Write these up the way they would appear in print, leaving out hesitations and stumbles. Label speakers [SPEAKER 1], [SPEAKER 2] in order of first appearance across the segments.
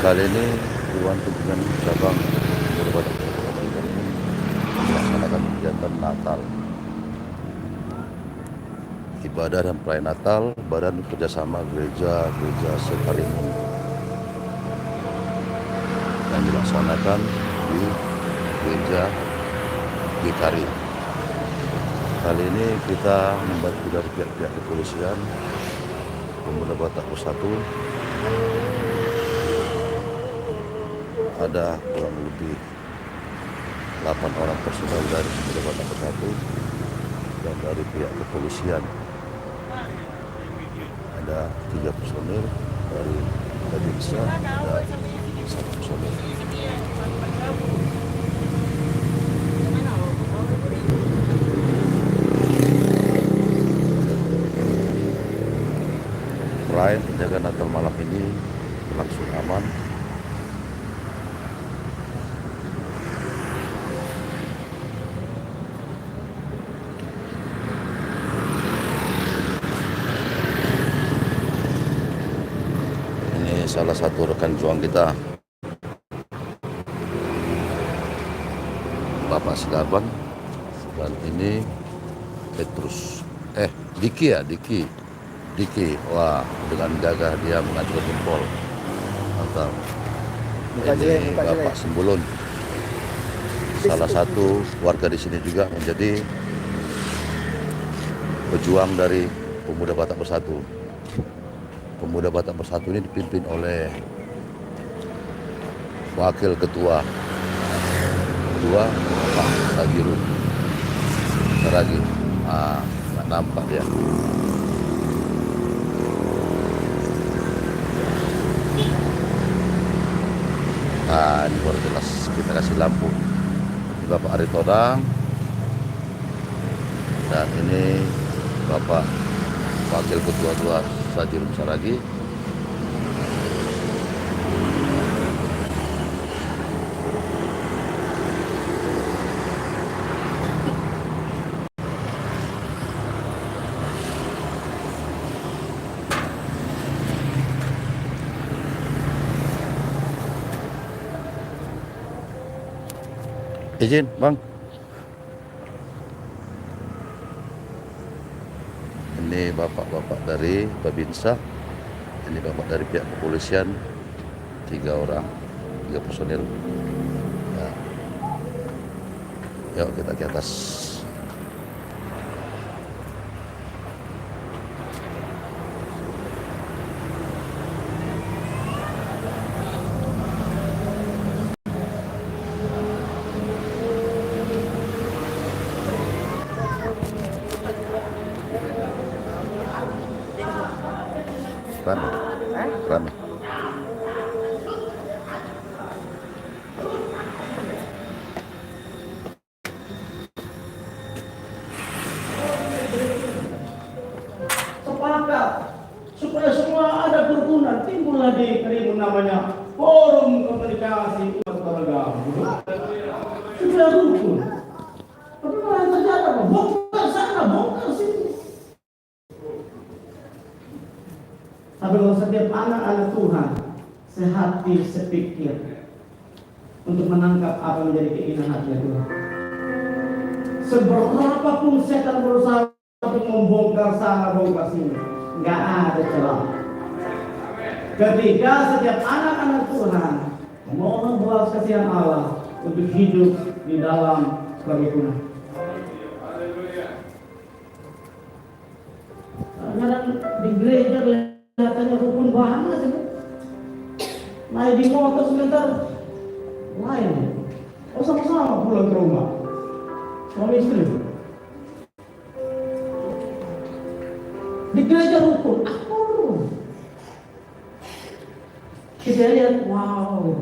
[SPEAKER 1] Kali ini Dewan Pimpinan Cabang Pemuda Batak melaksanakan kegiatan Natal. Ibadah dan perayaan Natal Badan Kerjasama Gereja Sekalimun yang dilaksanakan di Gereja GKRI. Kali ini kita membantu dari pihak kepolisian, Pemuda Batak Bersatu. Ada kurang lebih 8 orang personel dari Pemuda Batak Bersatu dan dari pihak kepolisian. Ada 3 personel dari Babinsa, ada 1 personel. Perayaan penjagaan Natal malam ini berlangsung aman. Ini salah satu rekan juang kita, Bapak Silaban, dan ini Petrus, Diki, wah dengan gagah dia mengacungkan jempol. Mantap. Ini Bapak Sembulun, salah satu warga di sini juga menjadi pejuang dari Pemuda Batak Bersatu. Pemuda Batak Bersatu ini dipimpin oleh Wakil Ketua Pak Sagirun Saragi. Nggak nampak dia. Ini baru jelas kita kasih lampu. Ini Bapak Ari Todang dan ini Bapak Wakil Ketua Sajirun Saragi. Izin, Bang. Ini bapak-bapak dari Babinsa, ini bapak dari pihak kepolisian, 3 personil. Ya. Yuk kita ke atas. Rame.
[SPEAKER 2] Sepakat supaya semua ada kerukunan, timbullah di Karimun namanya Forum Komunikasi Umat Beragama. Sudah rukun. Tapi malah yang terjadi apa? Bongkar sana, bongkar sini. Tapi kalau setiap anak-anak Tuhan sehati sepikir untuk menangkap apa yang menjadi keinginan hati Tuhan. Seberapapun setan berusaha untuk membongkar sana, bongkar sini, nggak ada celah. Ketika setiap anak-anak Tuhan memohon belas kasihan Allah untuk hidup di dalam kerukunan. Karena di gereja kelihatannya rukun banget sih. Naik di motor sebentar lain. Sama-sama pulang ke rumah. Suami istri. Di gereja rukun. Kita lihat, wow.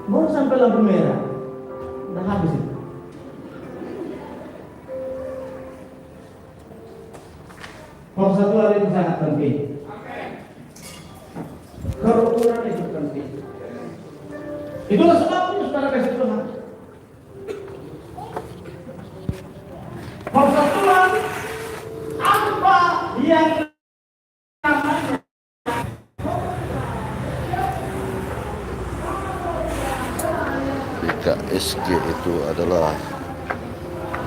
[SPEAKER 2] Baru sampai lampu merah. Udah habis itu. Persatuan itu sangat penting. Kerukunan itu penting. Itulah sebabnya saudara kasih Tuhan. Persatuan apa yang namanya
[SPEAKER 1] BKSG itu adalah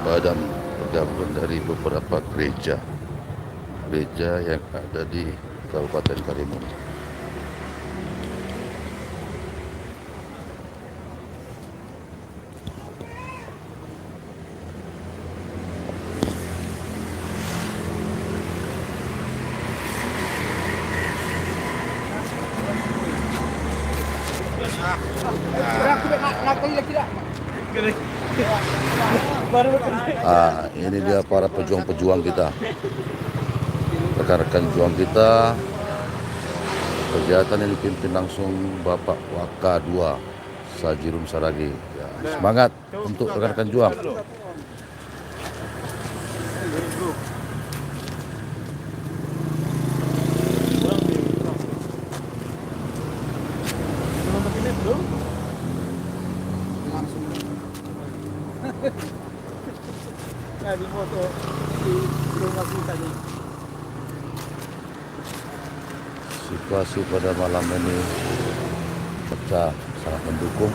[SPEAKER 1] badan penggabungan dari beberapa gereja yang ada di Kabupaten Karimun. Ini dia para pejuang-pejuang kita, rekan-rekan juang kita. Kegiatan yang dipimpin langsung Bapak Waka 2 Sajirum Saragi. Ya, semangat untuk rekan-rekan juang.
[SPEAKER 3] Di foto di rumah kita nih.
[SPEAKER 1] Situasi pada malam ini pecah sangat mendukung.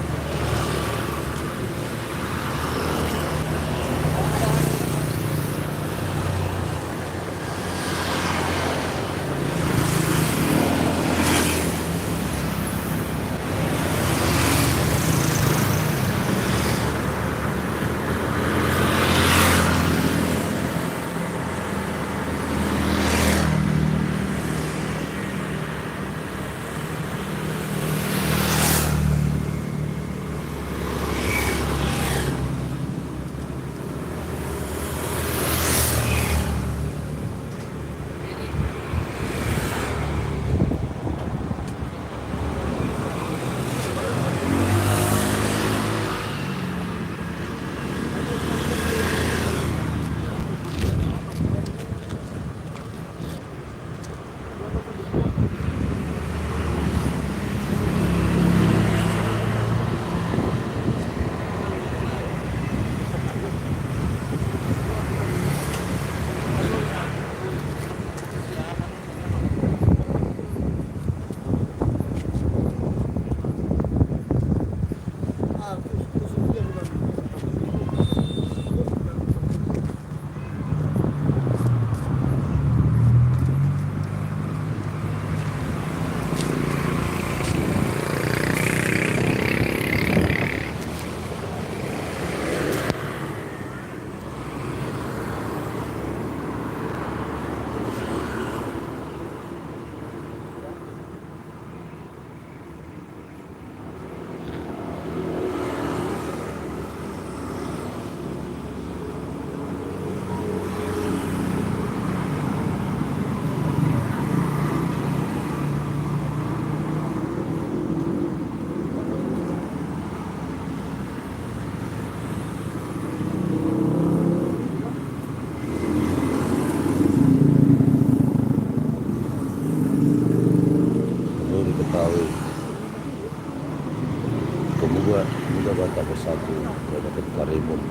[SPEAKER 1] Pemuda Batak Bersatu Kabupaten Karimun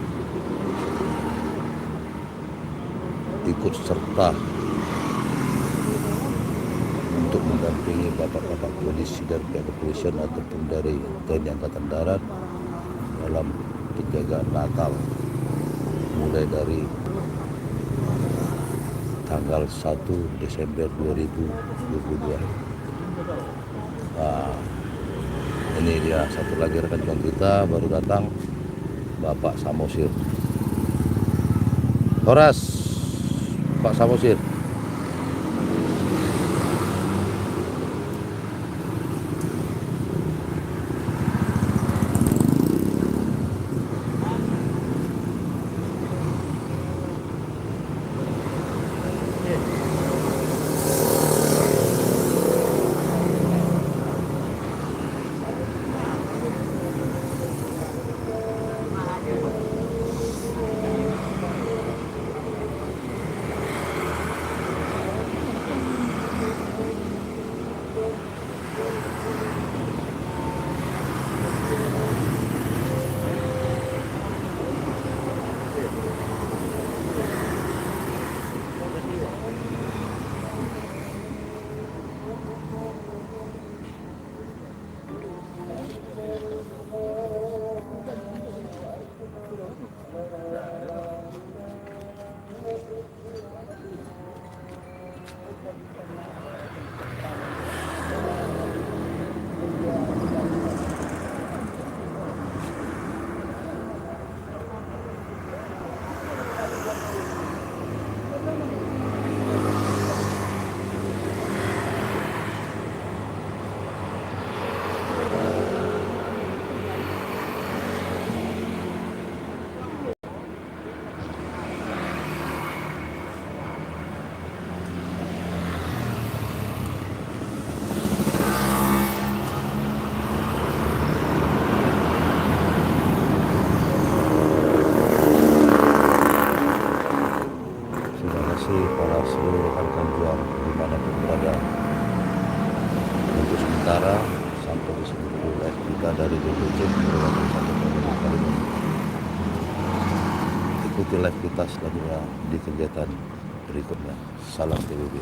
[SPEAKER 1] ikut serta untuk mendampingi bapak-bapak polisi dari pihak kepolisian ataupun dari TNI Angkatan Darat dalam penjagaan Natal mulai dari tanggal 1 Desember 2022. Ini dia satu lagi rekan juang kita baru datang, Bapak Samosir. Horas, Pak Samosir. sementara sampai di sini dulu live kita dari DPC Kelurahan Satu Kabupaten Karimun. Ikuti live kita selanjutnya di kegiatan berikutnya. Salam PBB.